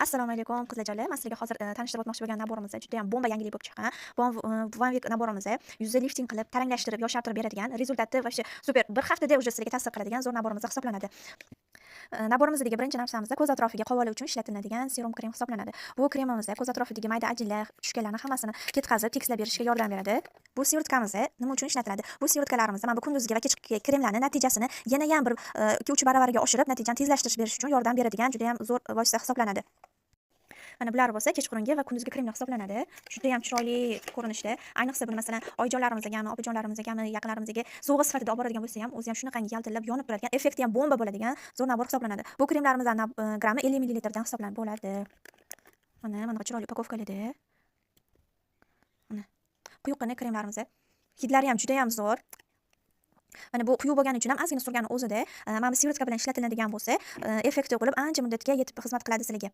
Assalomu alaykum qizlarjonlar. Men sizlarga hozir tanishtirib o'tmoqchi bo'lgan naborimizda juda ham bomba yangilik bo'lib chiqqan. Bu One Week naborimizda yuzda lifting qilib, taranglashtirib, yoshartirib beradigan, rezultati вообще super. Bir haftada уже sizlarga ta'sir qiladigan zo'r naborimiz hisoblanadi. Naborimizdagi birinchi narsamizda ko'z atrofiga qovolish uchun ishlatiladigan serum krem hisoblanadi. Bu kremimizda ko'z atrofidagi mayda ajinlar, tushganlarni hammasini ketkazib, tekslab berishga yordam beradi. Bu sivrotkamizda nima uchun ishlatiladi? Bu sivrotkalarimizni mana bu kunduzgi va kechki kremlarning natijasini yana ham bir 2-3 baravariga oshirib, natijani tezlashtirish berish uchun yordam beradigan juda ham zo'r vosita hisoblanadi. Mana bular bo'lsa kechqurungi va kunduzgi kremlar hisoblanadi. Juda ham chiroyli ko'rinishda. Ayniqsa buni masalan oyijonlarimizga, opajonlarimizga, yaqinlarimizga sovg'a sifatida olib boradigan bo'lsa ham, o'zi ham shunaqangi yaltillab yonib turadigan, effekti ham bomba bo'ladigan zo'r nabor hisoblanadi. Bu kremlarimizning grammi 50 ml dan hisoblanib bo'ladi. Mana chiroyli upakovkalarda. Mana quyuqqina kremlarimiz. Hidlari ham juda ham zo'r. Mana bu quyuq bo'lgani uchun ham ozgina surgani o'zida, mana bu sirotka bilan ishlatiladigan bo'lsa, effekti bo'lib ancha muddatga yetib xizmat qiladi sizlarga.